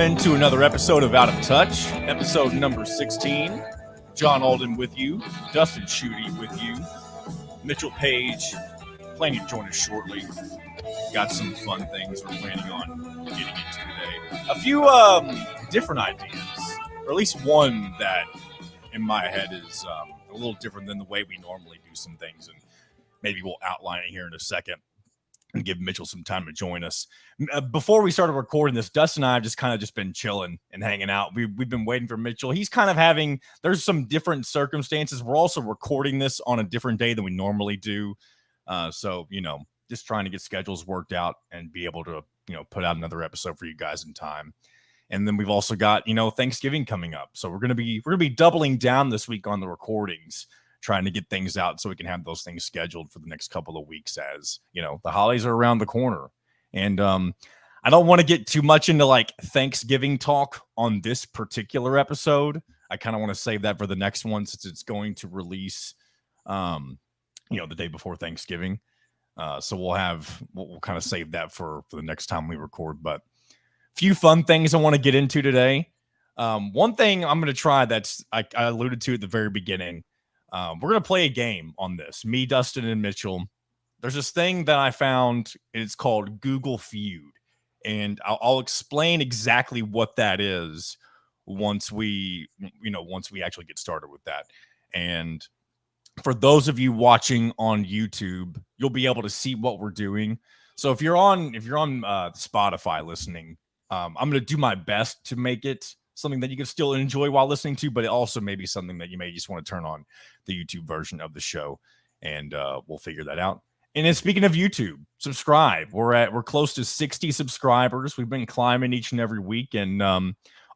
into another episode of Out of Touch, episode number 16. John Alden with you, Dustin Schutte with you, Mitchell Page planning to join us shortly. Got some fun things we're planning on getting into today. A few different ideas, or at least one that in my head is a little different than the way we normally do some things, and maybe we'll outline it here in a second and give Mitchell some time to join us. Before we started recording this, Dustin and I have just been chilling and hanging out. We've been waiting for Mitchell. He's kind of there's some different circumstances. We're also recording this on a different day than we normally do. So, just trying to get schedules worked out and be able to, put out another episode for you guys in time. And then we've also got, Thanksgiving coming up. So we're going to be doubling down this week on the recordings, trying to get things out so we can have those things scheduled for the next couple of weeks as, the holidays are around the corner. And I don't want to get too much into like Thanksgiving talk on this particular episode. I kind of want to save that for the next one since it's going to release, the day before Thanksgiving. So we'll kind of save that for the next time we record. But a few fun things I want to get into today. One thing I'm going to try I alluded to at the very beginning. We're going to play a game on this. Me, Dustin, and Mitchell. There's this thing that I found. It's called Google Feud. And I'll explain exactly what that is once we actually get started with that. And for those of you watching on YouTube, you'll be able to see what we're doing. So if you're on Spotify listening, I'm going to do my best to make it something that you can still enjoy while listening to, but it also may be something that you may just want to turn on the YouTube version of the show, and we'll figure that out. And then speaking of YouTube, subscribe. We're close to 60 subscribers. We've been climbing each and every week, and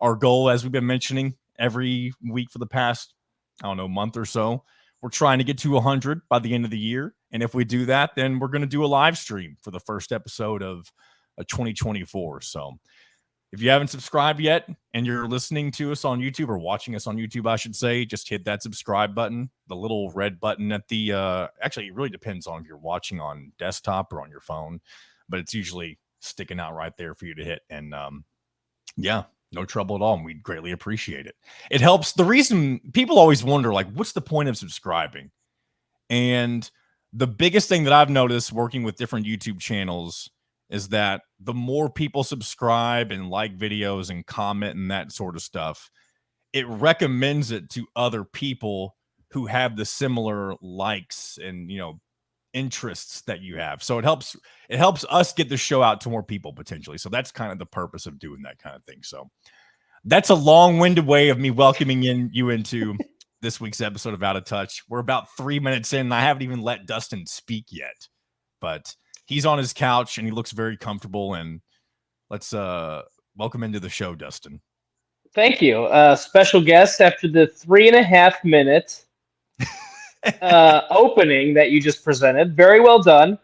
our goal, as we've been mentioning every week for the past, month or so, we're trying to get to 100 by the end of the year. And if we do that, then we're going to do a live stream for the first episode of 2024. So if you haven't subscribed yet and you're listening to us on YouTube or watching us on YouTube, I should say, just hit that subscribe button, the little red button at the, actually, it really depends on if you're watching on desktop or on your phone, but it's usually sticking out right there for you to hit. And no trouble at all. And we'd greatly appreciate it. It helps. The reason people always wonder, like, what's the point of subscribing? And the biggest thing that I've noticed working with different YouTube channels is that the more people subscribe and like videos and comment and that sort of stuff, it recommends it to other people who have the similar likes and, interests that you have. So it helps us get the show out to more people potentially. So that's kind of the purpose of doing that kind of thing. So that's a long-winded way of me welcoming you into this week's episode of Out of Touch. We're about 3 minutes in, and I haven't even let Dustin speak yet, but he's on his couch and he looks very comfortable. And let's welcome into the show, Dustin. Thank you. Special guest after the 3.5 minute opening that you just presented. Very well done.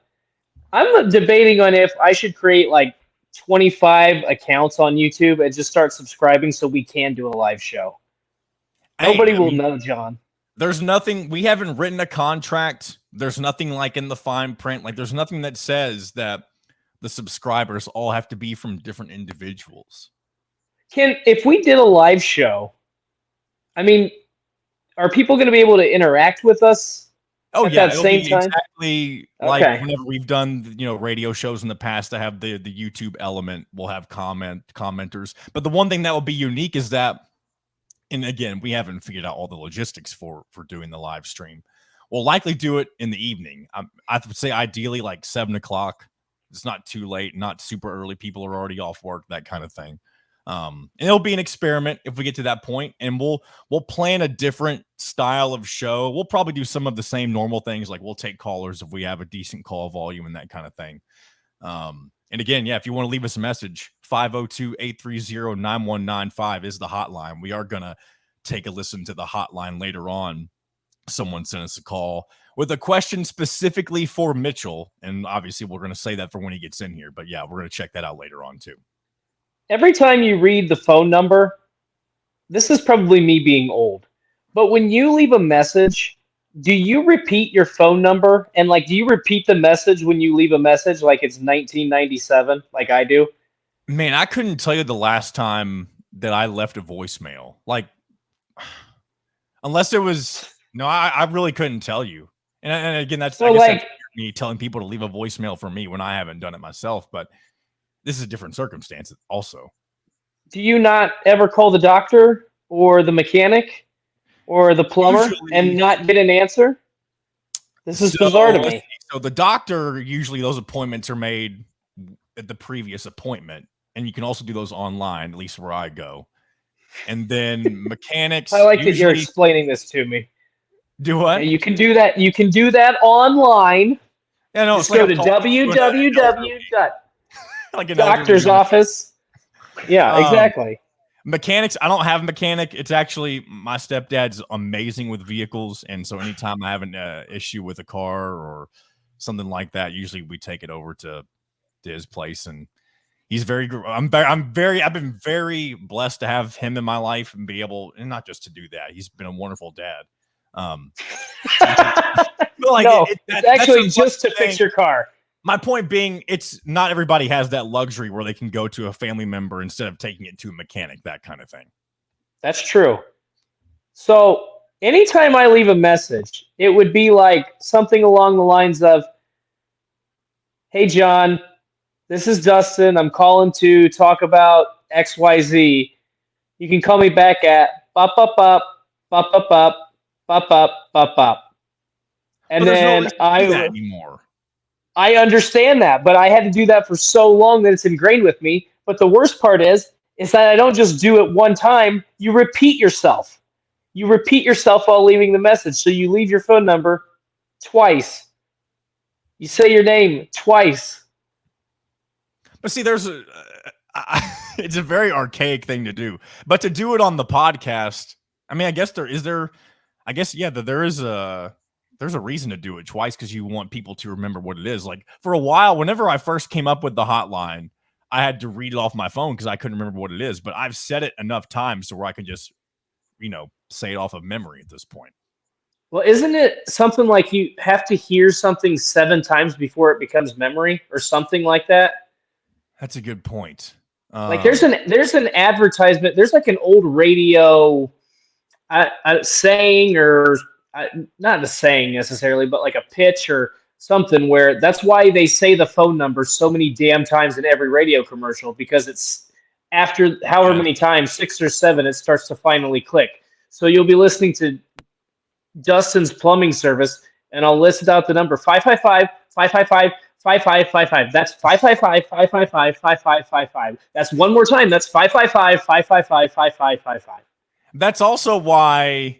I'm debating on if I should create like 25 accounts on YouTube and just start subscribing so we can do a live show. Nobody will know, John. There's nothing, we haven't written a contract. There's nothing like in the fine print. Like there's nothing that says that the subscribers all have to be from different individuals. If we did a live show, are people going to be able to interact with us? At that same time? Exactly. Like whenever we've done, radio shows in the past, I have the YouTube element. We'll have commenters. But the one thing that will be unique is that, and again, we haven't figured out all the logistics for doing the live stream. We'll likely do it in the evening. I would say ideally like 7 o'clock. It's not too late, not super early. People are already off work, that kind of thing. And it'll be an experiment if we get to that point, and we'll plan a different style of show. We'll probably do some of the same normal things, like we'll take callers if we have a decent call volume and that kind of thing. And again, if you want to leave us a message, 502-830-9195 is the hotline. We are going to take a listen to the hotline later on. Someone sent us a call with a question specifically for Mitchell. And obviously we're going to say that for when he gets in here, but we're going to check that out later on too. Every time you read the phone number, this is probably me being old, but when you leave a message, do you repeat your phone number? And do you repeat the message when you leave a message like it's 1997, like I do? Man, I couldn't tell you the last time that I left a voicemail. Like, unless it was no, I really couldn't tell you. And again, that's I So guess that's like, me telling people to leave a voicemail for me when I haven't done it myself. But this is a different circumstance, also. do you not ever call the doctor or the mechanic or the plumber and Usually, not get an answer? This is so bizarre to let's me. see. So the doctor, usually those appointments are made at the previous appointment, and you can also do those online, at least where I go. And then I mechanics like that you're usually explaining this to me. do Yeah, what? you can do that. You can do that online. Yeah, no, it's Just like go I'm to talking to an elderly, like an elderly www.doctor's guy. office. Yeah, Um, exactly. Mechanics, I don't have a mechanic. It's actually my stepdad's amazing with vehicles, and so anytime I have an issue with a car or something like that, usually we take it over to his place, and he's very. I've been very blessed to have him in my life and be able, and not just to do that. He's been a wonderful dad. Um, like No, it's that's a actually one just to thing. fix your car. My point being, it's not everybody has that luxury where they can go to a family member instead of taking it to a mechanic, that kind of thing. That's true. So anytime I leave a message, it would be like something along the lines of, "Hey John, this is Dustin. I'm calling to talk about XYZ. You can call me back at bop bop bop bop bop bop bop bop bop bop." But And there's no then reason to do that anymore. I understand that, but I had to do that for so long that it's ingrained with me. But the worst part is that I don't just do it one time. You repeat yourself. You repeat yourself while leaving the message. So you leave your phone number twice. You say your name twice. But see, it's a very archaic thing to do. But to do it on the podcast, I mean, I guess there's a reason to do it twice because you want people to remember what it is. Like for a while, whenever I first came up with the hotline, I had to read it off my phone because I couldn't remember what it is. But I've said it enough times to where I can just, say it off of memory at this point. Well, isn't it something like you have to hear something 7 times before it becomes memory or something like that? That's a good point. Like there's an advertisement. There's like an old radio saying or not a saying necessarily, but like a pitch or something where that's why they say the phone number so many damn times in every radio commercial because it's after however Yes. many times, 6 or 7, it starts to finally click. So you'll be listening to Dustin's plumbing service, and I'll list out the number 555-555-5555. That's 555-555-5555. That's one more time. That's 555-555-5555. That's also why,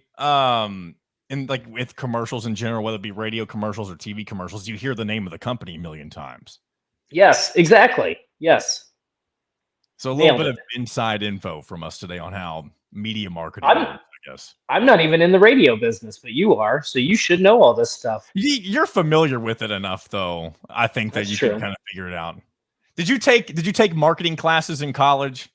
in like with commercials in general, whether it be radio commercials or TV commercials, you hear the name of the company a million times. Yes, exactly. Yes. So a little Nailed bit it. of inside info from us today on how media marketing works, I guess. I'm not even in the radio business, but you are, so you should know all this stuff. You're familiar with it enough, though. I think that That's you true. can kind of figure it out. Did you take marketing classes in college?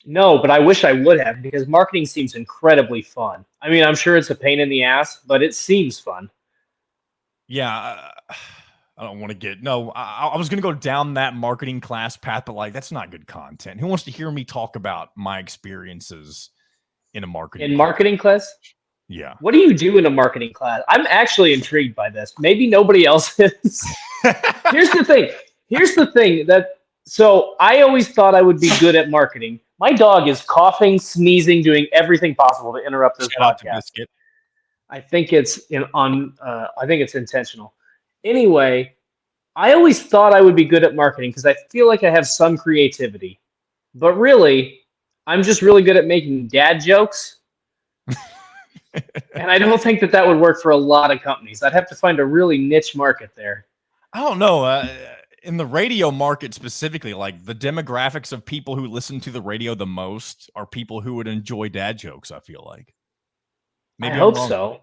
No, but I wish I would have because marketing seems incredibly fun. I mean, I'm sure it's a pain in the ass, but it seems fun. Yeah, I don't want to get no. I was going to go down that marketing class path, but like that's not good content. Who wants to hear me talk about my experiences in a marketing class? Yeah. What do you do in a marketing class? I'm actually intrigued by this. Maybe nobody else is. Here's the thing. So I always thought I would be good at marketing. My dog is coughing, sneezing, doing everything possible to interrupt this Shout out to podcast. Biscuit. I think it's intentional. Anyway, I always thought I would be good at marketing because I feel like I have some creativity. But really, I'm just really good at making dad jokes. And I don't think that would work for a lot of companies. I'd have to find a really niche market there. I don't know. In the radio market specifically, like the demographics of people who listen to the radio the most are people who would enjoy dad jokes, I feel like. Maybe I hope so.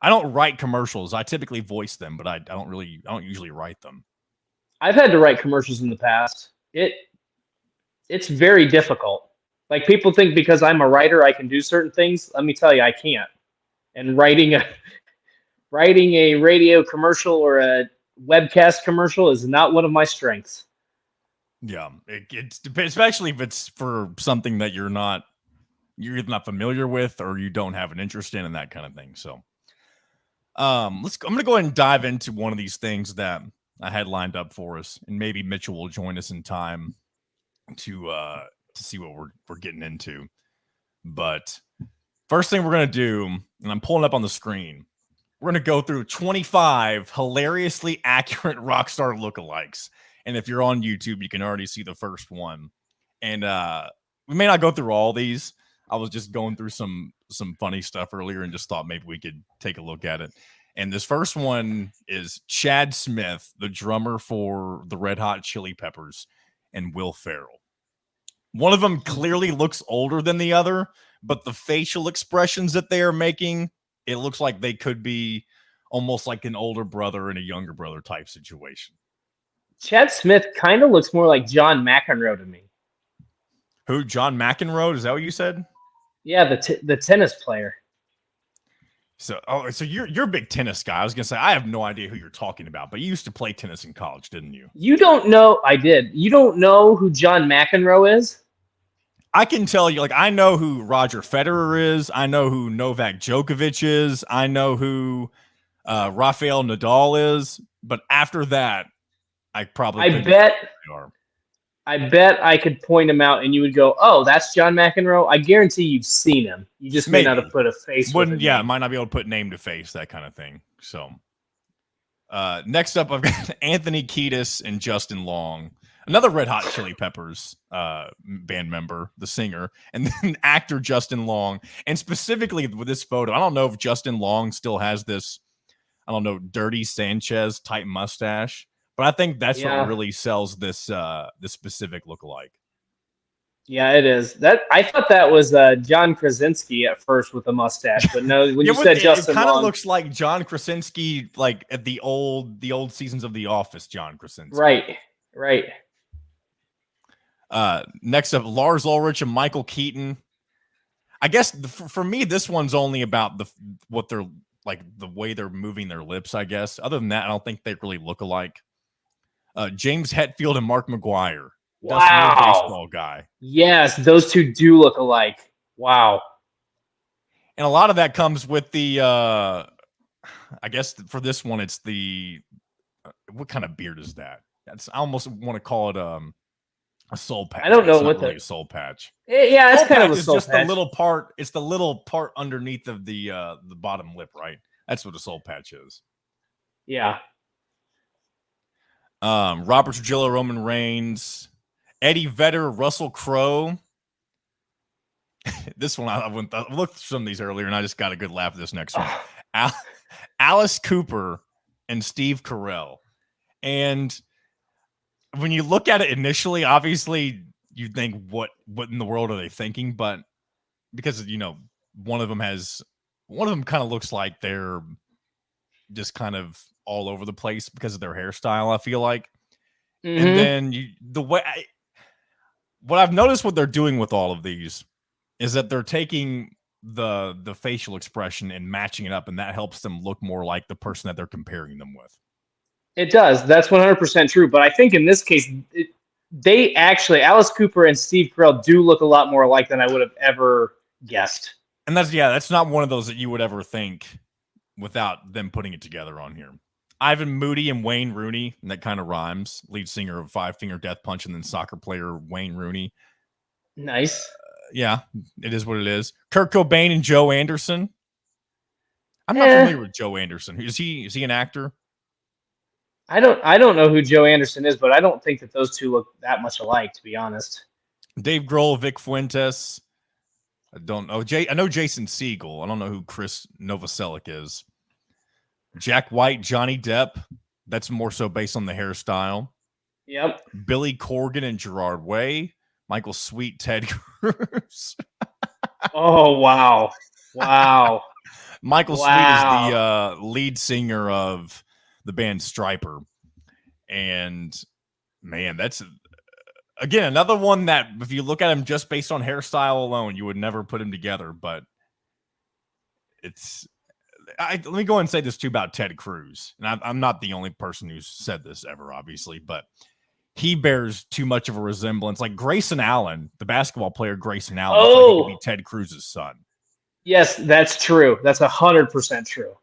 I don't write commercials. I typically voice them, but I don't usually write them. I've had to write commercials in the past. It's very difficult. Like people think because I'm a writer, I can do certain things. Let me tell you, I can't. And writing a radio commercial or a webcast commercial is not one of my strengths. Yeah, it's especially if it's for something that you're either not familiar with or you don't have an interest in and that kind of thing. So, I'm gonna go ahead and dive into one of these things that I had lined up for us, and maybe Mitchell will join us in time to see what we're getting into. But first thing we're gonna do, and I'm pulling up on the screen, we're gonna go through 25 hilariously accurate Rockstar lookalikes. And if you're on YouTube, you can already see the first one. And we may not go through all these. I was just going through some funny stuff earlier and just thought maybe we could take a look at it. And this first one is Chad Smith, the drummer for the Red Hot Chili Peppers, and Will Ferrell. One of them clearly looks older than the other, but the facial expressions that they are making, it looks like they could be almost like an older brother and a younger brother type situation. Chad Smith kind of looks more like John McEnroe to me. Who? John McEnroe? Is that what you said? Yeah, the tennis player. So you're a big tennis guy. I was gonna say I have no idea who you're talking about, but you used to play tennis in college, didn't you? You don't know? I did. You don't know who John McEnroe is? I can tell you, like, I know who Roger Federer is. I know who Novak Djokovic is. I know who Rafael Nadal is. But after that, I probably I couldn't bet. who they are. I bet I could point him out, and you would go, "Oh, that's John McEnroe." I guarantee you've seen him. You just may not have put a face with it. Yeah, might not be able to put name to face, that kind of thing. So, next up, I've got Anthony Kiedis and Justin Long, another Red Hot Chili Peppers band member, the singer, and then actor Justin Long. And specifically with this photo, I don't know if Justin Long still has this, I don't know, Dirty Sanchez type mustache, but I think that's what really sells this this specific lookalike. Yeah, it is. That I thought that was John Krasinski at first with a mustache, but no, when you said Justin Long, it kind of looks like John Krasinski, like at the old seasons of The Office. John Krasinski, right. Next up, Lars Ulrich and Michael Keaton. I guess for me, this one's only about what they're like, the way they're moving their lips. I guess other than that, I don't think they really look alike. James Hetfield and Mark McGuire. Wow. Dustin, you're a baseball guy. Yes, those two do look alike. Wow. And a lot of that comes with the, I guess for this one, it's the, what kind of beard is that? I almost want to call it a soul patch. I don't know what really a soul patch. Yeah, it's kind of a soul patch. Just the little part. It's the little part underneath of the bottom lip, right? That's what a soul patch is. Yeah. Robert Trujillo, Roman Reigns, Eddie Vedder, Russell Crowe. This one, I looked through some of these earlier, and I just got a good laugh at this next one. Alice Cooper and Steve Carell. And when you look at it initially, obviously you think, what in the world are they thinking? But because, you know, one of them kind of looks like they're just kind of all over the place because of their hairstyle, I feel like. Mm-hmm. And then what I've noticed what they're doing with all of these is that they're taking the facial expression and matching it up, and that helps them look more like the person that they're comparing them with. It does. That's 100% true. But I think in this case, they actually, Alice Cooper and Steve Carell do look a lot more alike than I would have ever guessed. And that's not one of those that you would ever think without them putting it together on here. Ivan Moody and Wayne Rooney, and that kind of rhymes. Lead singer of Five Finger Death Punch, and then soccer player Wayne Rooney. Nice. Yeah, it is what it is. Kurt Cobain and Joe Anderson. I'm not familiar with Joe Anderson. Is he an actor? I don't know who Joe Anderson is, but I don't think that those two look that much alike, to be honest. Dave Grohl, Vic Fuentes. I don't know. I know Jason Segel. I don't know who Chris Novoselic is. Jack White, Johnny Depp. That's more so based on the hairstyle. Yep. Billy Corgan and Gerard Way. Michael Sweet, Ted Cruz. Oh, wow. Wow. Michael Sweet is the lead singer of the band Stryper. And, man, that's, again, another one that if you look at him just based on hairstyle alone, you would never put him together. But let me go ahead and say this too about Ted Cruz. And I'm not the only person who's said this ever, obviously, but he bears too much of a resemblance. Like Grayson Allen, the basketball player Grayson Allen, looks like he could be Oh, Ted Cruz's son. yes, that's true. That's 100% true.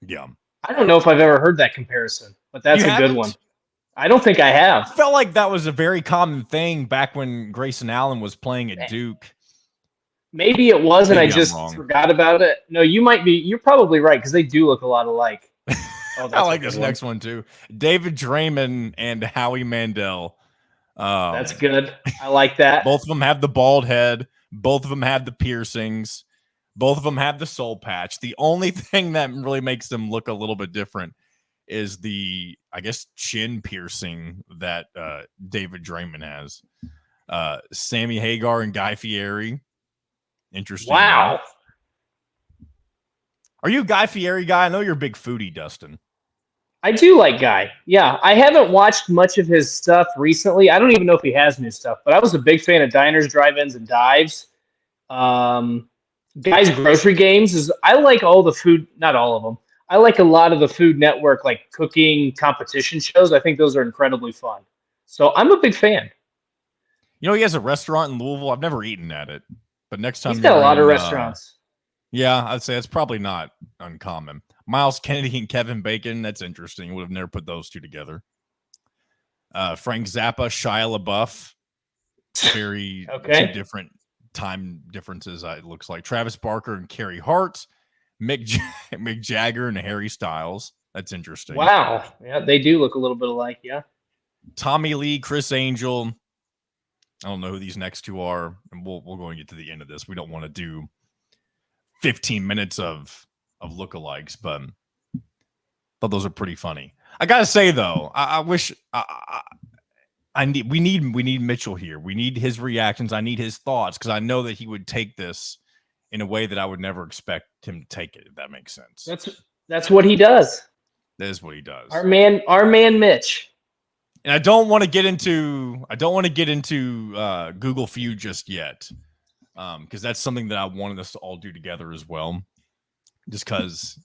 Yeah. I don't know if I've ever heard that comparison, but You that's a good one. haven't? I don't think I have. Felt like that was a very common thing back when Grayson Allen was playing at Duke. Maybe it was, and I Maybe I'm just wrong. forgot about it. No, you might be. You're probably right because they do look a lot alike. Oh, I that's like this next one too. David Draymond and Howie Mandel. That's good. I like that. Both of them have the bald head. Both of them have the piercings. Both of them have the soul patch. The only thing that really makes them look a little bit different is the, I guess, chin piercing that David Draymond has. Sammy Hagar and Guy Fieri. Interesting. Wow. Are you a Guy Fieri guy? I know you're a big foodie, Dustin. I do like Guy. Yeah, I haven't watched much of his stuff recently. I don't even know if he has new stuff, but I was a big fan of Diners, Drive-Ins, and Dives. Guy's Grocery Games is. I like all the food, not all of them. I like a lot of the Food Network like cooking competition shows. I think those are incredibly fun. So I'm a big fan. You know, he has a restaurant in Louisville. I've never eaten at it, but next time he's got a lot of restaurants. Yeah, I'd say it's probably not uncommon. Miles Kennedy and Kevin Bacon. That's interesting. Would have never put those two together. Frank Zappa, Shia LaBeouf. Very Okay. two different time differences. It looks like Travis Barker and Carrie Hart, Mick Jagger and Harry Styles. That's interesting. Wow. Yeah, they do look a little bit alike. Yeah. Tommy Lee, Chris Angel. I don't know who these next two are, and we'll go and get to the end of this. We don't want to do 15 minutes of lookalikes, but thought those are pretty funny. I gotta say though, I wish we need Mitchell here. We need his reactions. I need his thoughts because I know that he would take this in a way that I would never expect him to take it. If that makes sense. That's what he does. That is what he does. Our man Mitch. And I don't want to get into Google Feud just yet, because that's something that I wanted us to all do together as well. Just because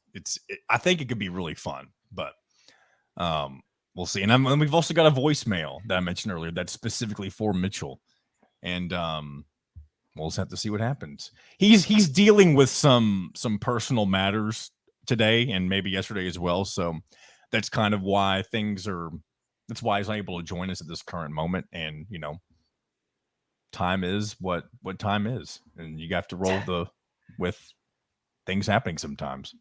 I think it could be really fun, but we'll see. And we've also got a voicemail that I mentioned earlier that's specifically for Mitchell, and we'll just have to see what happens. He's dealing with some personal matters today and maybe yesterday as well, so that's kind of why that's why he's not able to join us at this current moment. And time is what time is, and you have to roll with things happening sometimes.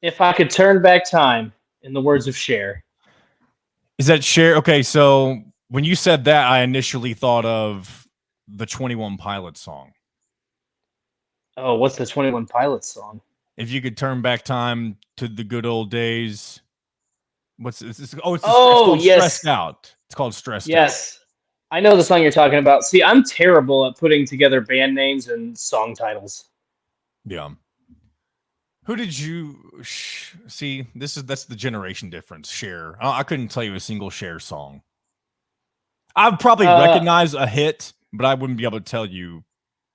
If I could turn back time, in the words of Cher. Is that Cher? Okay, so when you said that, I initially thought of the 21 Pilots song. Oh, what's the 21 Pilots song? If you could turn back time to the good old days. What's this? It's called yes. Stressed Out. It's called Stressed Out. Yes. I know the song you're talking about. See, I'm terrible at putting together band names and song titles. Yeah. Who did you see? That's the generation difference. Cher. I couldn't tell you a single Cher song. I'd probably recognize a hit, but I wouldn't be able to tell you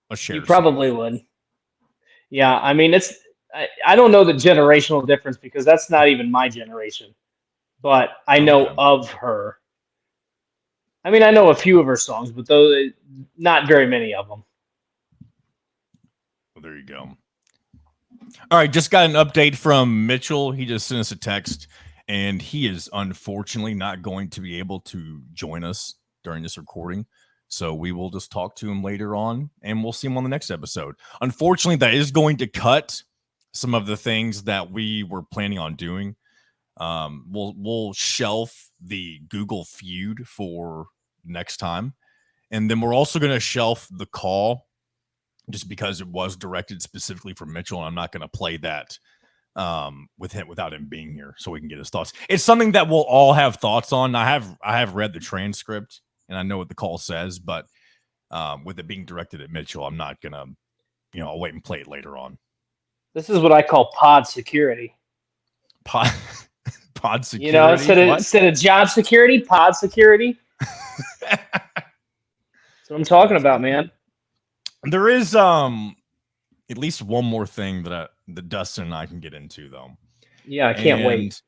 a Cher. You probably would. Yeah, I mean, I don't know the generational difference because that's not even my generation, but I know of her. I mean, I know a few of her songs, but those not very many of them. Well, there you go. All right, just got an update from Mitchell. He just sent us a text, and he is unfortunately not going to be able to join us during this recording. So we will just talk to him later on, and we'll see him on the next episode. Unfortunately, that is going to cut some of the things that we were planning on doing. We'll shelf the Google Feud for next time, and then we're also going to shelf the call just because it was directed specifically for Mitchell, and I'm not going to play that with him without him being here, so we can get his thoughts. It's something that we'll all have thoughts on. I have read the transcript, and I know what the call says, but with it being directed at Mitchell, I'm not gonna, I'll wait and play it later on. This is what I call pod security. Pod security. Instead of job security, pod security. That's what I'm talking about, man. There is at least one more thing that Dustin and I can get into, though. Yeah, I can't wait.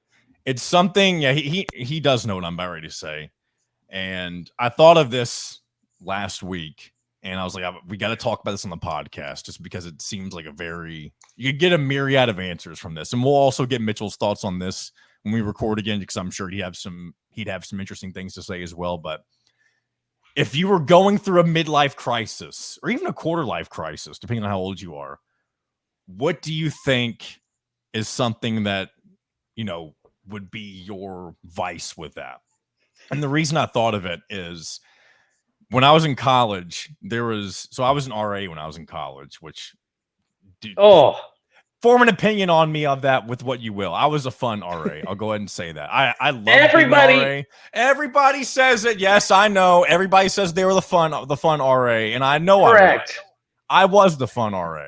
It's something. Yeah, he does know what I'm about ready to say. And I thought of this last week, and I was like, we got to talk about this on the podcast just because it seems like you could get a myriad of answers from this. And we'll also get Mitchell's thoughts on this when we record again, because I'm sure he'd have some interesting things to say as well. But if you were going through a midlife crisis or even a quarter life crisis, depending on how old you are, what do you think is something that, would be your vice with that? And the reason I thought of it is when I was in college, I was an RA when I was in college, which form an opinion on me of that with what you will. I was a fun RA. I'll go ahead and say that. I love everybody. Being an RA. Everybody says it. Yes, I know. Everybody says they were the fun RA, and I know correct. I was the fun RA.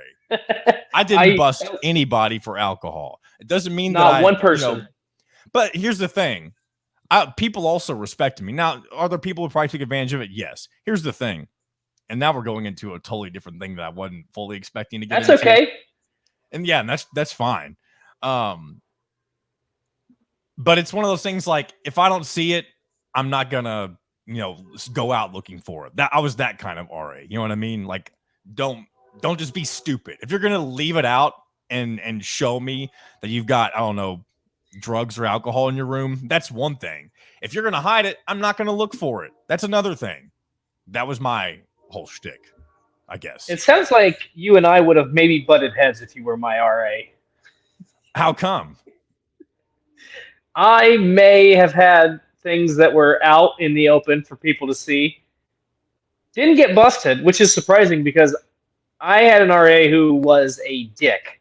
I didn't bust anybody for alcohol. It doesn't mean not one person. But here's the thing. People also respected me. Now, are there people who probably took advantage of it? Yes. Here's the thing. And now we're going into a totally different thing that I wasn't fully expecting to get into. That's okay. And yeah, and that's fine. But it's one of those things like, if I don't see it, I'm not gonna, go out looking for it. I was that kind of RA. You know what I mean? Like, don't just be stupid. If you're gonna leave it out and show me that you've got, I don't know, drugs or alcohol in your room, that's one thing. If you're gonna hide it, I'm not gonna look for it. That's another thing. That was my whole shtick, I guess. It sounds like you and I would have maybe butted heads if you were my RA. How come? I may have had things that were out in the open for people to see. Didn't get busted, which is surprising because I had an RA who was a dick.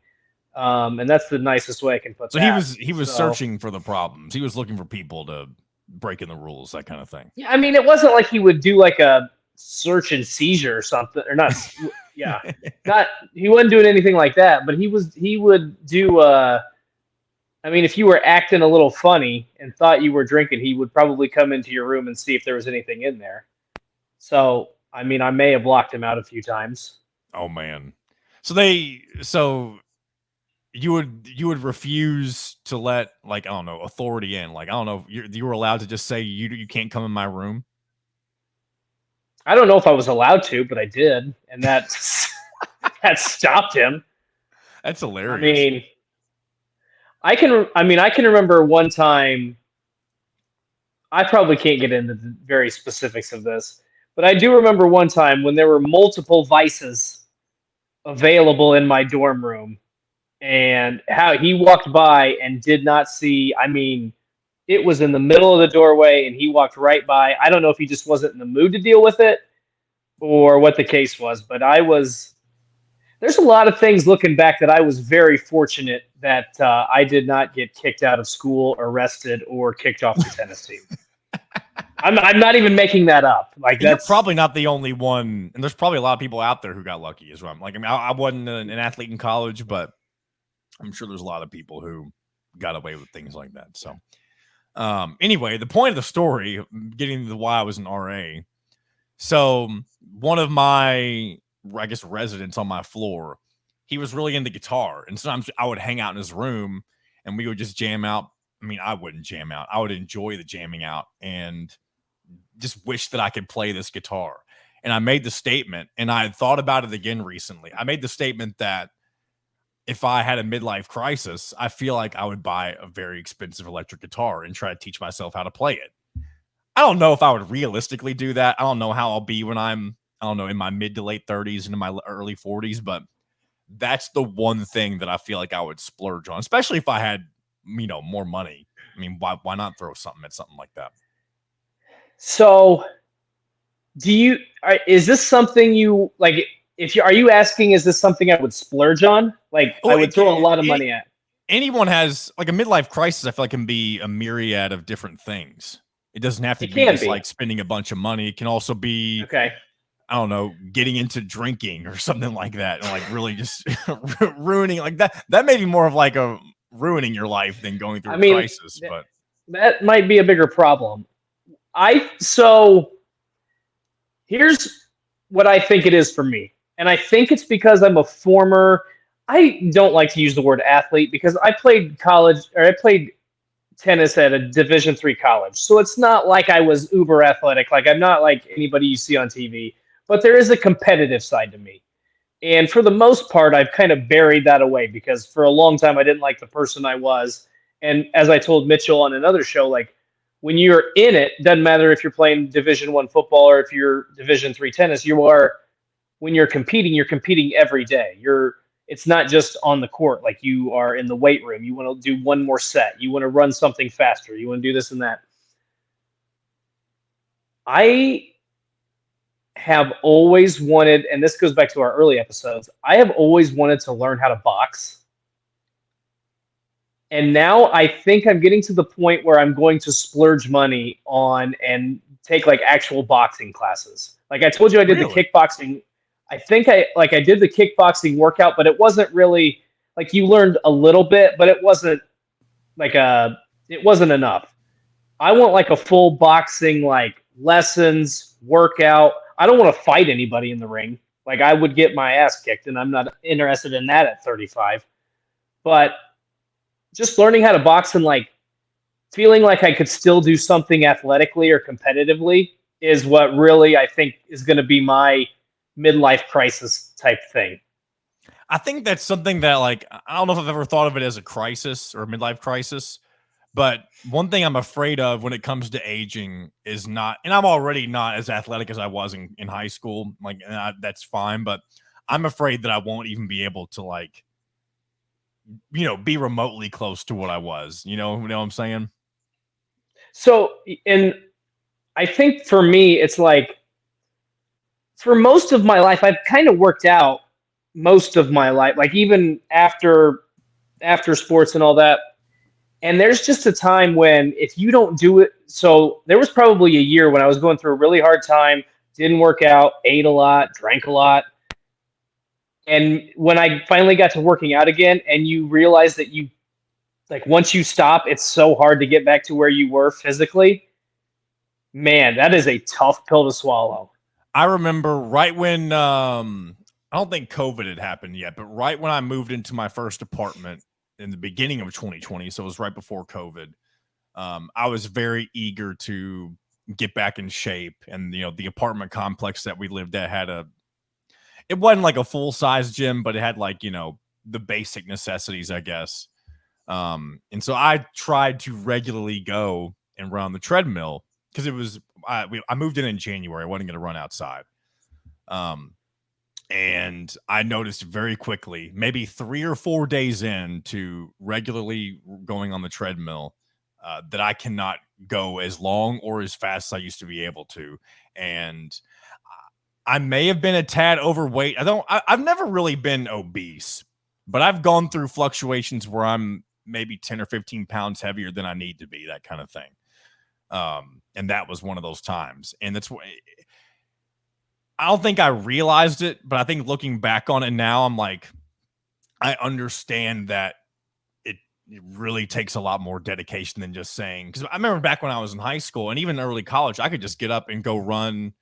And that's the nicest way I can put that. So he was searching for the problems. He was looking for people to break in the rules, that kind of thing. Yeah, I mean, it wasn't like he would do like a search and seizure or something, or not. Yeah, he wasn't doing anything like that. But he would do. I mean, if you were acting a little funny and thought you were drinking, he would probably come into your room and see if there was anything in there. So, I mean, I may have locked him out a few times. Oh man. So you would refuse to let, like, I don't know, authority in. Like, I don't know, you were allowed to just say you can't come in my room. I don't know if I was allowed to, but I did, and that stopped him. That's hilarious. I can remember one time. I probably can't get into the very specifics of this, but I do remember one time when there were multiple vices available in my dorm room, and how he walked by and did not see. I mean, it was in the middle of the doorway, and he walked right by. I don't know if he just wasn't in the mood to deal with it or what the case was, but there's a lot of things looking back that I was very fortunate that I did not get kicked out of school, arrested, or kicked off the tennis team. I'm not even making that up. Like, you're probably not the only one, and there's probably a lot of people out there who got lucky as well. Like, I mean, I wasn't an athlete in college, but I'm sure there's a lot of people who got away with things like that. So, anyway, the point of the story, getting to why I was an RA. So, one of my, I guess, residents on my floor, he was really into guitar, and sometimes I would hang out in his room, and we would just jam out. I mean, I wouldn't jam out. I would enjoy the jamming out and just wish that I could play this guitar. And I made the statement, and I had thought about it again recently. I made the statement that if I had a midlife crisis, I feel like I would buy a very expensive electric guitar and try to teach myself how to play it. I don't know if I would realistically do that. I don't know how I'll be when I'm, I don't know, in my mid to late 30s and in my early 40s, but that's the one thing that I feel like I would splurge on, especially if I had, more money. I mean, why not throw something at something like that? So, is this something you like? Are you asking, is this something I would splurge on? Like, I would throw a lot of money at. Anyone has, like, a midlife crisis, I feel like, can be a myriad of different things. It doesn't have to be just like spending a bunch of money. It can also be, okay, I don't know, getting into drinking or something like that, and like really just ruining, like that. That may be more of like a ruining your life than going through a crisis. But that might be a bigger problem. So here's what I think it is for me. And I think it's because I'm a former, I don't like to use the word athlete because I played college, or I played tennis at a Division III college. So it's not like I was uber athletic. Like I'm not like anybody you see on TV, but there is a competitive side to me. And for the most part, I've kind of buried that away because for a long time I didn't like the person I was. And as I told Mitchell on another show, like when you're in it, doesn't matter if you're playing Division I football or if you're Division III tennis, you are when you're competing every day. It's not just on the court, like you are in the weight room. You want to do one more set. You want to run something faster. You want to do this and that. I have always wanted, and this goes back to our early episodes, I have always wanted to learn how to box. And now I think I'm getting to the point where I'm going to splurge money on and take like actual boxing classes. Like I told you, I did the kickboxing. I think I did the kickboxing workout, but it wasn't really like you learned a little bit, but it wasn't it wasn't enough. I want like a full boxing like lessons workout. I don't want to fight anybody in the ring. Like I would get my ass kicked, and I'm not interested in that at 35. But just learning how to box and like feeling like I could still do something athletically or competitively is what really I think is going to be my midlife crisis type thing. I think that's something that like, I don't know if I've ever thought of it as a crisis or a midlife crisis, but one thing I'm afraid of when it comes to aging is not, and I'm already not as athletic as I was in high school. Like that's fine, but I'm afraid that I won't even be able to like, be remotely close to what I was, you know what I'm saying? So, and I think for me, it's like, for most of my life, I've kind of worked out most of my life, like even after sports and all that. And there's just a time when if you don't do it, so there was probably a year when I was going through a really hard time, didn't work out, ate a lot, drank a lot. And when I finally got to working out again, and you realize that you, like, once you stop, it's so hard to get back to where you were physically. Man, that is a tough pill to swallow. I remember right when, I don't think COVID had happened yet, but right when I moved into my first apartment in the beginning of 2020, so it was right before COVID, I was very eager to get back in shape. And, the apartment complex that we lived at it wasn't like a full-size gym, but it had like, the basic necessities, I guess. And so I tried to regularly go and run on the treadmill because it was, I moved in January. I wasn't going to run outside. And I noticed very quickly, maybe 3 or 4 days into regularly going on the treadmill, that I cannot go as long or as fast as I used to be able to. And I may have been a tad overweight. I've never really been obese, but I've gone through fluctuations where I'm maybe 10 or 15 pounds heavier than I need to be, that kind of thing. And that was one of those times. And that's what, I don't think I realized it, but I think looking back on it now, I'm like, I understand that it really takes a lot more dedication than just saying, because I remember back when I was in high school and even early college, I could just get up and go run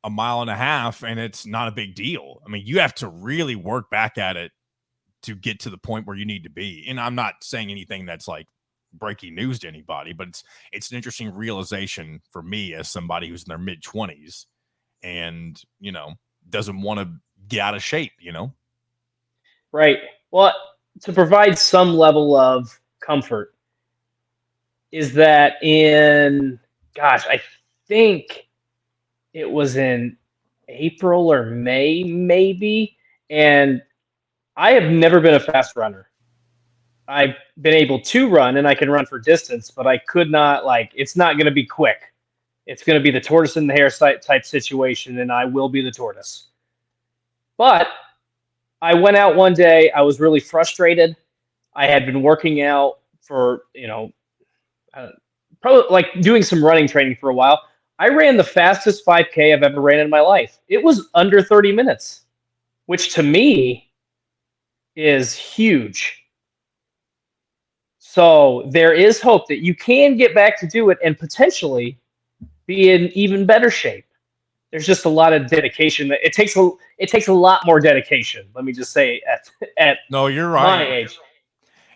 a mile and a half and it's not a big deal. I mean, you have to really work back at it to get to the point where you need to be. And I'm not saying anything that's like breaking news to anybody, but it's an interesting realization for me as somebody who's in their mid-20s and, doesn't want to get out of shape, Right. Well, to provide some level of comfort is that I think it was in April or May, maybe. And I have never been a fast runner. I've been able to run and I can run for distance, but I could not, it's not going to be quick. It's going to be the tortoise in the hare type situation, and I will be the tortoise. But I went out one day. I was really frustrated. I had been working out for, probably like doing some running training for a while. I ran the fastest 5K I've ever ran in my life. It was under 30 minutes, which to me is huge. So there is hope that you can get back to do it and potentially be in even better shape. There's just a lot of dedication. It takes a lot more dedication. Let me just say at no, you're right. My age.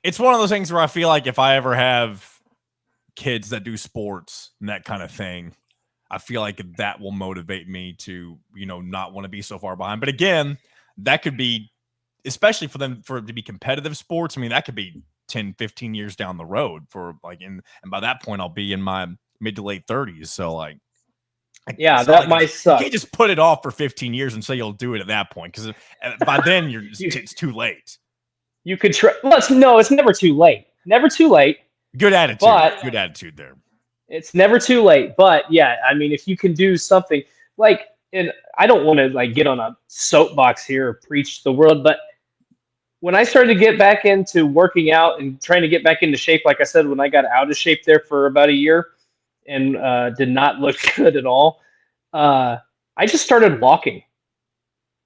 It's one of those things where I feel like if I ever have kids that do sports and that kind of thing. I feel like that will motivate me to, not want to be so far behind. But again, that could be, especially for them, for it to be competitive sports. I mean, that could be 10, 15 years down the road and by that point I'll be in my mid to late 30s. So like, yeah, that might suck. You can't just put it off for 15 years and say you'll do it at that point, because by then it's too late. You could try. Well, it's never too late. Never too late. Good attitude. But good attitude there. It's never too late. But yeah, I mean, if you can do something like, and I don't want to like get on a soapbox here or preach the world, but when I started to get back into working out and trying to get back into shape, like I said, when I got out of shape there for about a year and did not look good at all, I just started walking.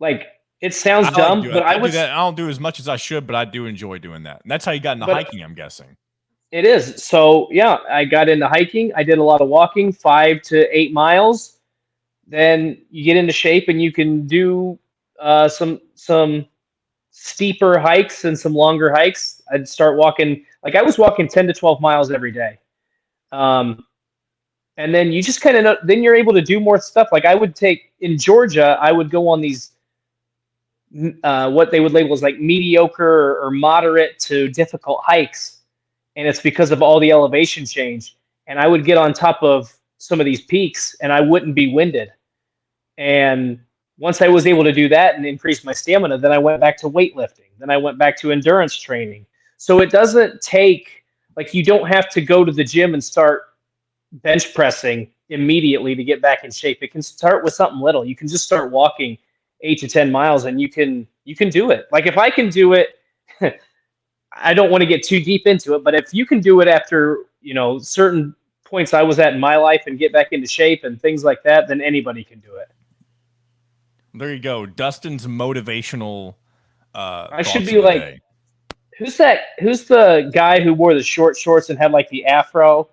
Like, it sounds dumb, but I don't do as much as I should, but I do enjoy doing that. And that's how you got into hiking, I'm guessing. It is. So yeah, I got into hiking. I did a lot of walking, 5 to 8 miles. Then you get into shape and you can do some steeper hikes and some longer hikes. I'd start walking, like I was walking 10 to 12 miles every day. And then you just kind of then you're able to do more stuff. Like I would in Georgia, I would go on these what they would label as like mediocre or moderate to difficult hikes. And it's because of all the elevation change. And I would get on top of some of these peaks and I wouldn't be winded. And once I was able to do that and increase my stamina, then I went back to weightlifting. Then I went back to endurance training. So it doesn't take, like, you don't have to go to the gym and start bench pressing immediately to get back in shape. It can start with something little. You can just start walking 8 to 10 miles and you can do it. Like if I can do it, I don't want to get too deep into it, but if you can do it after, certain points I was at in my life and get back into shape and things like that, then anybody can do it. There you go. Dustin's motivational. I should be like, who's that? Who's the guy who wore the short shorts and had like the afro?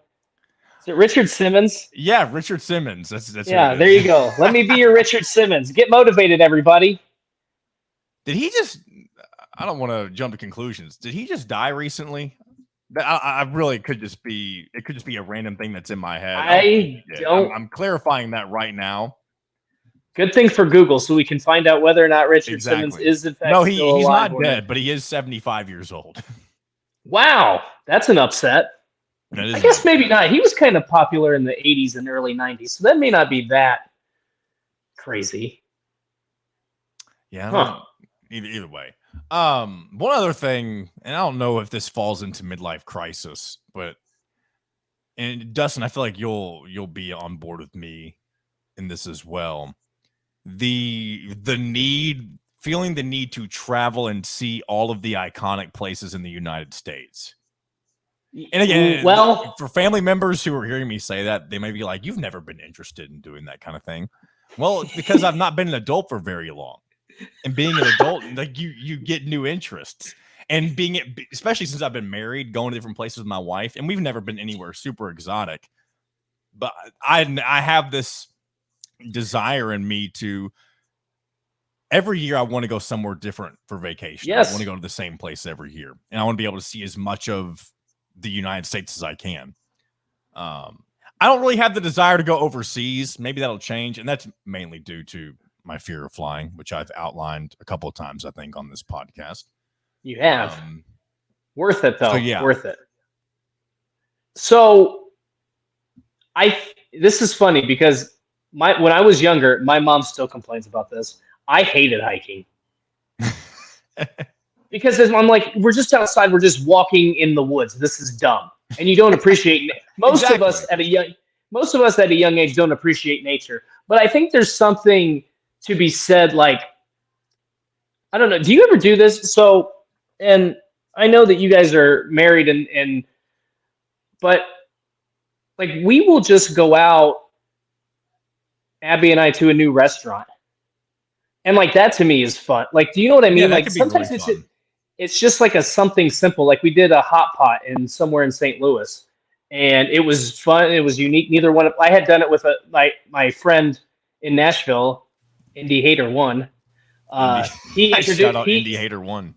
Is it Richard Simmons? Yeah, Richard Simmons. That's yeah. There you go. Let me be your Richard Simmons. Get motivated, everybody. Did he just? I don't want to jump to conclusions. Did he just die recently? I really could just be. It could just be a random thing that's in my head. I'm clarifying that right now. Good thing for Google, so we can find out whether or not Richard Simmons is in fact he's not dead, but he is 75 years old. Wow, that's an upset. I guess maybe not. He was kind of popular in the 80s and early 90s, so that may not be that crazy. Yeah, either way. One other thing, and I don't know if this falls into midlife crisis, and Dustin, I feel like you'll be on board with me in this as well. Feeling the need to travel and see all of the iconic places in the United States. And again, for family members who are hearing me say that, they may be like, "You've never been interested in doing that kind of thing." Well, it's because I've not been an adult for very long. And being an adult, like you get new interests, and especially since I've been married, going to different places with my wife, and we've never been anywhere super exotic. But I have this desire in me to every year I want to go somewhere different for vacation. Yes. I want to go to the same place every year, and I want to be able to see as much of the United States as I can. I don't really have the desire to go overseas. Maybe that'll change, and that's mainly due to my fear of flying, which I've outlined a couple of times, I think, on this podcast. You have. Worth it, though. So, yeah. Worth it. So, this is funny because when I was younger, my mom still complains about this. I hated hiking. Because I'm like, we're just outside, we're just walking in the woods. This is dumb. And you don't appreciate most of us at a young age don't appreciate nature. But I think there's something to be said, like, I don't know, do you ever do this? So, and I know that you guys are married but like we will just go out, Abby and I, to a new restaurant. And like that to me is fun. Like, do you know what I mean? Yeah, like sometimes really it's just like something simple. Like we did a hot pot somewhere in St. Louis, and it was fun. It was unique. I had done it with my friend in Nashville, Indie Hater 1. He introduced shout out Indie Hater 1.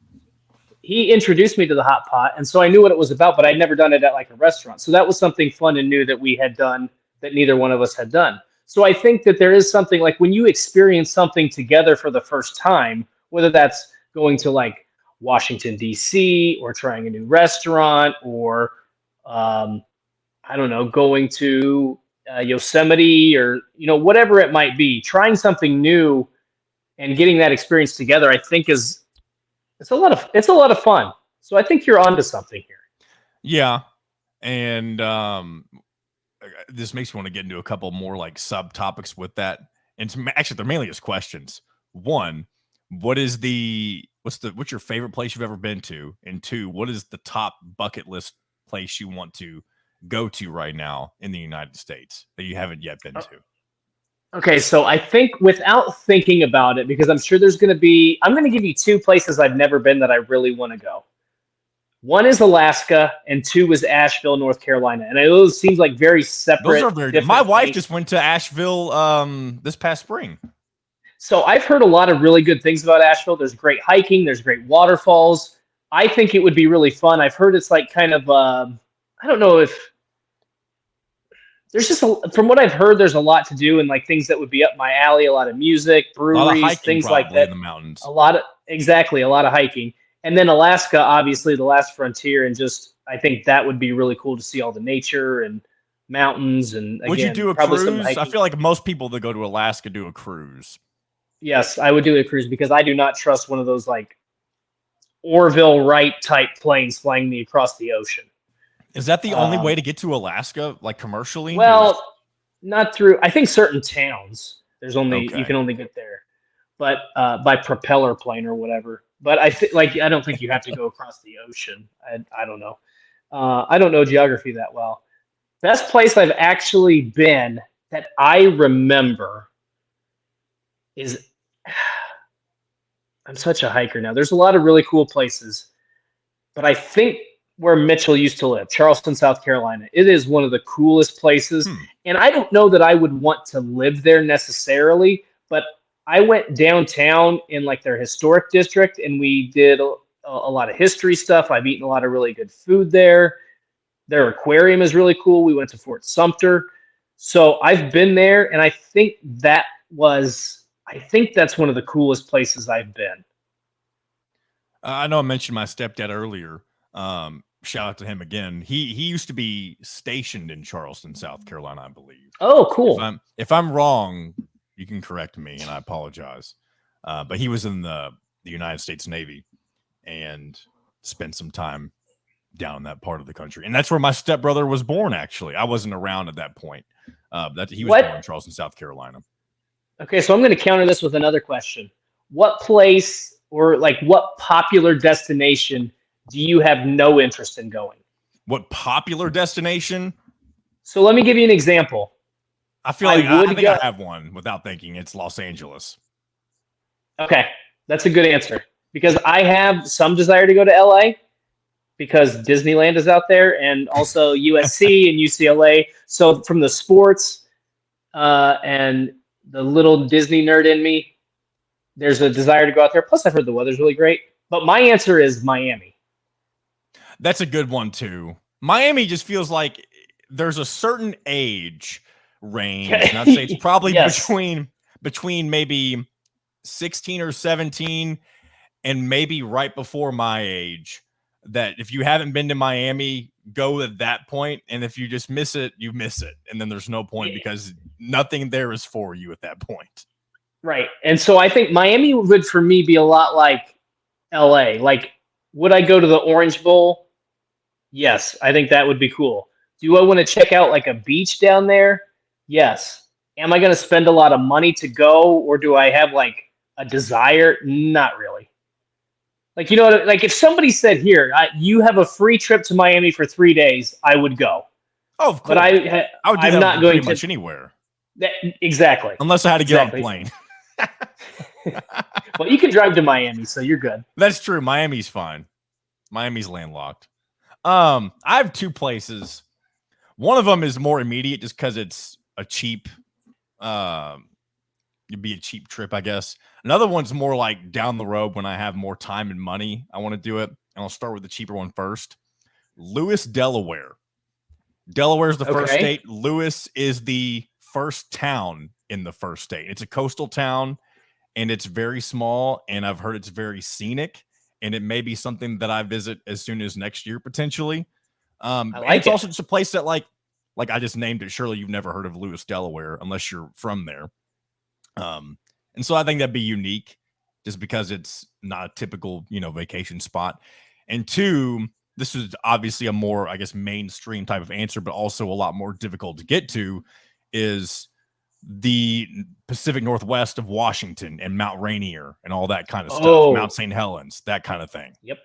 he introduced me to the hot pot, and so I knew what it was about, but I'd never done it at like a restaurant. So that was something fun and new that we had done that neither one of us had done. So I think that there is something like when you experience something together for the first time, whether that's going to like Washington D.C. or trying a new restaurant or um, I don't know, going to Yosemite or whatever it might be, trying something new and getting that experience together, I think it's a lot of fun. So I think you're onto something here. Yeah, and this makes me want to get into a couple more like subtopics with that. And actually, they're mainly just questions. One, what's your favorite place you've ever been to? And two, what is the top bucket list place you want to go to right now in the United States that you haven't yet been to? Okay, so I think without thinking about it, because I'm sure I'm going to give you two places I've never been that I really want to go. One is Alaska, and two is Asheville, North Carolina. And I know it seems like very separate. Those are very good. My wife just went to Asheville this past spring. So I've heard a lot of really good things about Asheville. There's great hiking. There's great waterfalls. I think it would be really fun. I've heard it's like kind of, I don't know if there's just, from what I've heard, there's a lot to do and like things that would be up my alley. A lot of music, breweries, things like that. In the mountains. A lot of hiking. And then Alaska, obviously the last frontier. And just, I think that would be really cool to see all the nature and mountains. And again, would you do a cruise? I feel like most people that go to Alaska do a cruise. Yes, I would do a cruise because I do not trust one of those like Orville Wright type planes flying me across the ocean. Is that the only way to get to Alaska, like commercially? Well, not through. I think certain towns. You can only get there, but by propeller plane or whatever. But I don't think you have to go across the ocean. I don't know. I don't know geography that well. Best place I've actually been that I remember is. I'm such a hiker now. There's a lot of really cool places, but I think where Mitchell used to live, Charleston, South Carolina, it is one of the coolest places. And I don't know that I would want to live there necessarily, but I went downtown in like their historic district and we did a lot of history stuff. I've eaten a lot of really good food there. Their aquarium is really cool. We went to Fort Sumter. So I've been there and I think that's one of the coolest places I've been. I know I mentioned my stepdad earlier. Shout out to him again. He used to be stationed in Charleston, South Carolina, I believe. Oh, cool. If I'm wrong, you can correct me, and I apologize. But he was in the United States Navy and spent some time down in that part of the country. And that's where my stepbrother was born, actually. I wasn't around at that point. He was born in Charleston, South Carolina. Okay, so I'm going to counter this with another question. What place or like what popular destination do you have no interest in going? What popular destination? So let me give you an example. I feel like I think I have one without thinking. It's Los Angeles. Okay, that's a good answer because I have some desire to go to LA because Disneyland is out there and also USC and UCLA. So from the sports and the little Disney nerd in me, there's a desire to go out there. Plus, I've heard the weather's really great. But my answer is Miami. That's a good one, too. Miami just feels like there's a certain age range. And I'd say it's probably yes. between maybe 16 or 17 and maybe right before my age. That if you haven't been to Miami, go at that point. And if you just miss it, you miss it. And then there's no point because nothing there is for you at that point. Right. And so I think Miami would, for me, be a lot like LA. Like, would I go to the Orange Bowl? Yes, I think that would be cool. Do I want to check out like a beach down there? Yes. Am I going to spend a lot of money to go, or do I have like a desire? Not really. Like, like if somebody said, here, you have a free trip to Miami for 3 days, I would go. Oh, of course. But I would do I'm that not going pretty much anywhere. Exactly. Unless I had to get on a plane. Well, you can drive to Miami, so you're good. That's true. Miami's fine. Miami's landlocked. I have two places. One of them is more immediate just because it's a cheap, it'd be a cheap trip, I guess. Another one's more like down the road when I have more time and money. I want to do it. and I'll start with the cheaper one first. Lewis, Delaware. Delaware is the first Okay. state. Lewis is the first town in the first state. It's a coastal town, and it's very small, and I've heard it's very scenic, and it may be something that I visit as soon as next year, potentially. I And like it's it. also just a place that, like I just named it. Surely you've never heard of Lewis, Delaware, unless you're from there. And so I think that'd be unique just because it's not a typical, vacation spot. And two, this is obviously a more, I guess, mainstream type of answer, but also a lot more difficult to get to, is the Pacific Northwest of Washington and Mount Rainier and all that kind of stuff. Mount St. Helens, that kind of thing. Yep.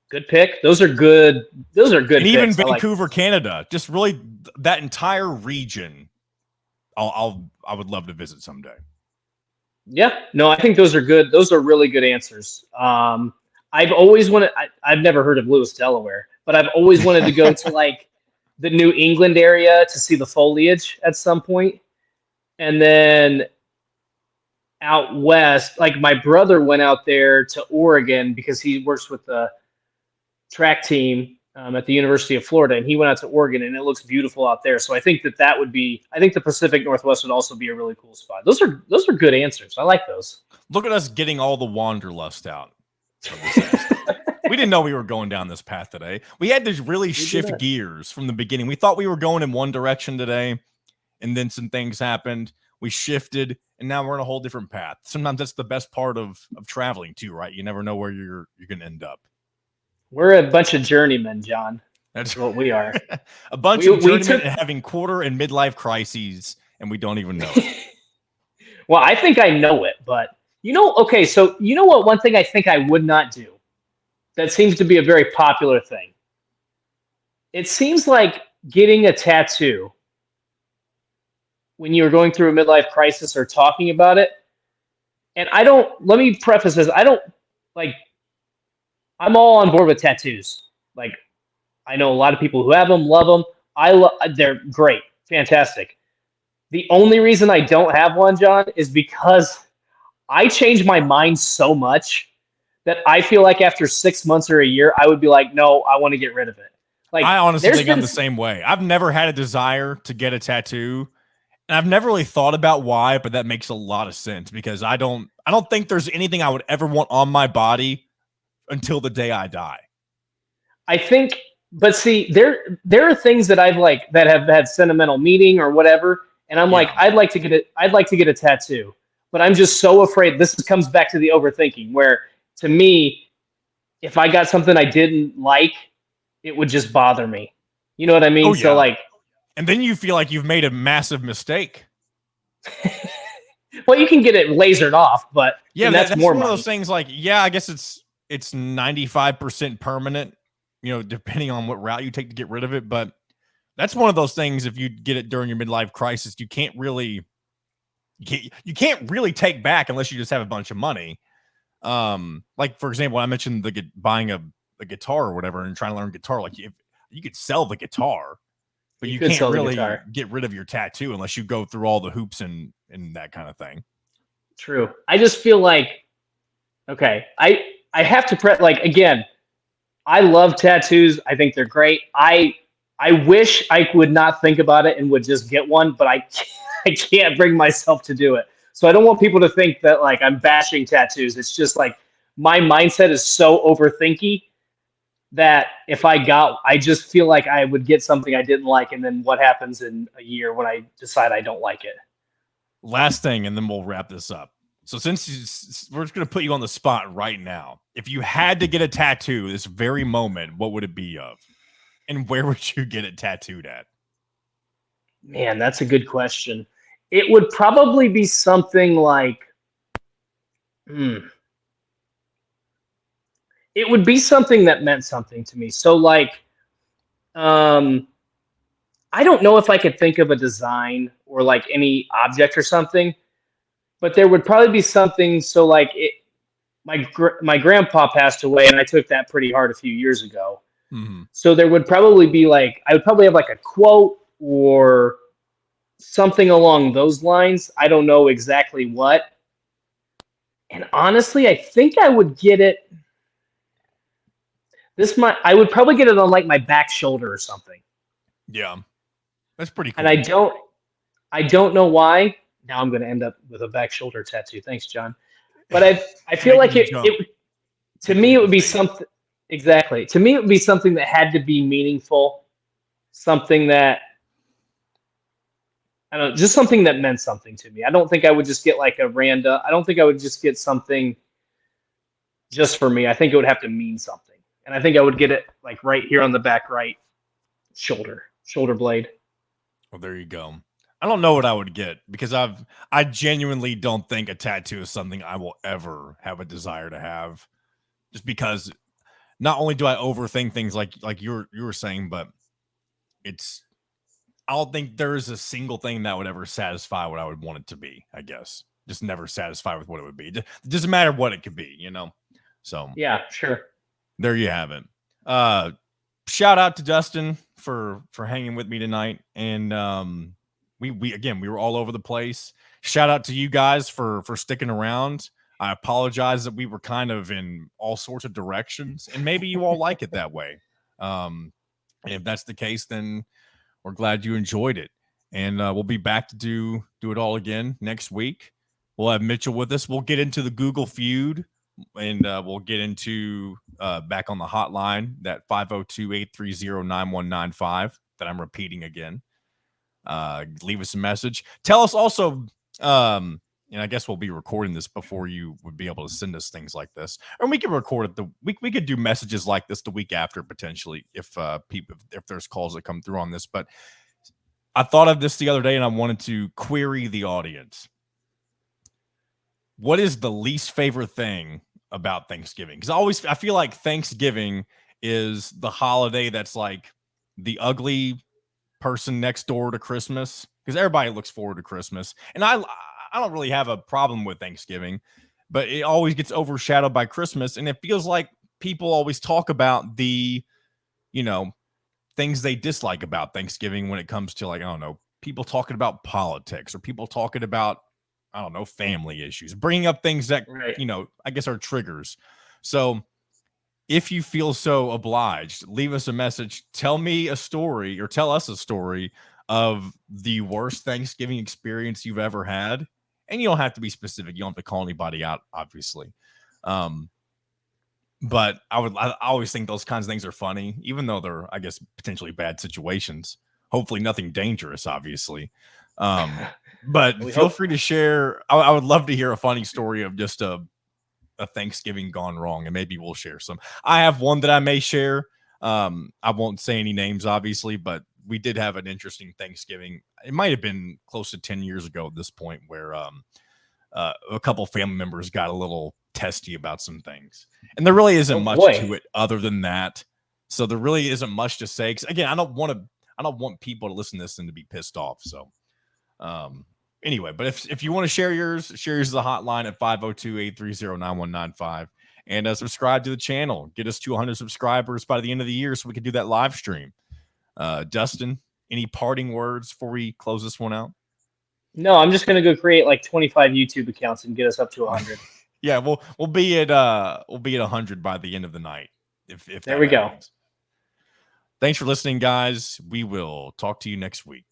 Good pick. Those are good. Those are good And even picks. Vancouver, Canada, just really that entire region. I would love to visit someday. Yeah, no, I think those are good. Those are really good answers. I've always wanted. I've never heard of Lewis, Delaware, but I've always wanted to go to like the New England area to see the foliage at some point, and then out west. Like my brother went out there to Oregon because he works with the track team at the University of Florida, and he went out to Oregon, and it looks beautiful out there. So I think that would be. I think the Pacific Northwest would also be a really cool spot. Those are good answers. I like those. Look at us getting all the Wanderlust out. We didn't know we were going down this path today. We had to really shift gears from the beginning. We thought we were going in one direction today, and then some things happened. We shifted, and now we're on a whole different path. Sometimes that's the best part of traveling too, right? You never know where you're going to end up. We're a bunch of journeymen, John. That's what we are. A bunch of journeymen having quarter and midlife crises, and we don't even know it. Well, I think I know it, but okay, so you know what? One thing I think I would not do that seems to be a very popular thing. It seems like getting a tattoo when you're going through a midlife crisis or talking about it. And let me preface this. I'm all on board with tattoos. Like, I know a lot of people who have them, love them. They're great, fantastic. The only reason I don't have one, John, is because I change my mind so much that I feel like after 6 months or a year, I would be like, no, I want to get rid of it. Like, I honestly think I'm the same way. I've never had a desire to get a tattoo, and I've never really thought about why, but that makes a lot of sense because I don't think there's anything I would ever want on my body until the day I die. I think, but see, there are things that that have had sentimental meaning or whatever, and I'm like, I'd like to get a tattoo, but I'm just so afraid. This comes back to the overthinking, where to me, if I got something I didn't like, it would just bother me. You know what I mean? Oh, yeah. So and then you feel like you've made a massive mistake. Well, you can get it lasered off, but that's more one money. of those things. Like, yeah, I guess it's 95% permanent, depending on what route you take to get rid of it. But that's one of those things. If you get it during your midlife crisis, you can't really take back unless you just have a bunch of money. Like for example, I mentioned buying a guitar or whatever and trying to learn guitar. Like if you could sell the guitar, but you can't really get rid of your tattoo unless you go through all the hoops and that kind of thing. True. I just feel like, okay, I have to again, I love tattoos. I think they're great. I wish I would not think about it and would just get one, but I can't bring myself to do it. So I don't want people to think that like I'm bashing tattoos. It's just like my mindset is so overthinky that I just feel like I would get something I didn't like, and then what happens in a year when I decide I don't like it. Last thing, and then we'll wrap this up. So since we're just going to put you on the spot right now, if you had to get a tattoo this very moment, what would it be of? And where would you get it tattooed at? Man, that's a good question. It would probably be something like, it would be something that meant something to me. So like, I don't know if I could think of a design or like any object or something, but there would probably be something. So like my grandpa passed away, and I took that pretty hard a few years ago. Mm-hmm. So there would probably be I would probably have like a quote or something along those lines. I don't know exactly what. And honestly, I think I would get it. I would probably get it on like my back shoulder or something. Yeah, that's pretty cool. And I don't know why. Now I'm going to end up with a back shoulder tattoo. Thanks, John. But I feel Making like you jump, it to making me you it would be think. something exactly. To me it would be something that had to be meaningful, something that I don't know, just something that meant something to me. I don't think I would just get like a random. I don't think I would just get something just for me. I think it would have to mean something, and I think I would get it like right here on the back right shoulder blade. Well, there you go. I don't know what I would get because I genuinely don't think a tattoo is something I will ever have a desire to have. Just because not only do I overthink things like you were saying, but it's I don't think there is a single thing that would ever satisfy what I would want it to be, I guess. Just never satisfied with what it would be. It doesn't matter what it could be, you know? So Yeah, sure. there you have it. Shout out to Dustin for hanging with me tonight. And we again, we were all over the place. Shout out to you guys for sticking around. I apologize that we were kind of in all sorts of directions, and maybe you all like it that way. And if that's the case, then we're glad you enjoyed it. And we'll be back to do it all again next week. We'll have Mitchell with us. We'll get into the Google feud, and we'll get into back on the hotline, that 502-830-9195 that I'm repeating again. Leave us a message. Tell us also, and I guess we'll be recording this before you would be able to send us things like this, or we could record it we could do messages like this the week after potentially if there's calls that come through on this. But I thought of this the other day and I wanted to query the audience. What is the least favorite thing about Thanksgiving? Because I feel like Thanksgiving is the holiday that's like the ugly person next door to Christmas, because everybody looks forward to Christmas. And I don't really have a problem with Thanksgiving, but it always gets overshadowed by Christmas. And it feels like people always talk about the, things they dislike about Thanksgiving when it comes to, like, I don't know, people talking about politics or people talking about, I don't know, family issues, bringing up things that, Right. I guess are triggers. So if you feel so obliged, leave us a message. Tell me a story, or tell us a story of the worst Thanksgiving experience you've ever had. And you don't have to be specific. You don't have to call anybody out, obviously. But I always think those kinds of things are funny, even though they're, I guess, potentially bad situations. Hopefully nothing dangerous, obviously. But feel free to share. I would love to hear a funny story of just a Thanksgiving gone wrong, and maybe we'll share some. I have one that I may share. I won't say any names, obviously, but we did have an interesting Thanksgiving. It might have been close to 10 years ago at this point, where a couple family members got a little testy about some things, and there really isn't much to it other than that. So there really isn't much to say. 'Cause again, I don't want people to listen to this and to be pissed off. So, anyway, but if you want to share yours the hotline at 502-830-9195, and subscribe to the channel. Get us to 100 subscribers by the end of the year so we can do that live stream. Dustin, any parting words before we close this one out? No, I'm just gonna go create like 25 YouTube accounts and get us up to 100. Yeah, we'll be at 100 by the end of the night. If there we go. Thanks for listening, guys. We will talk to you next week.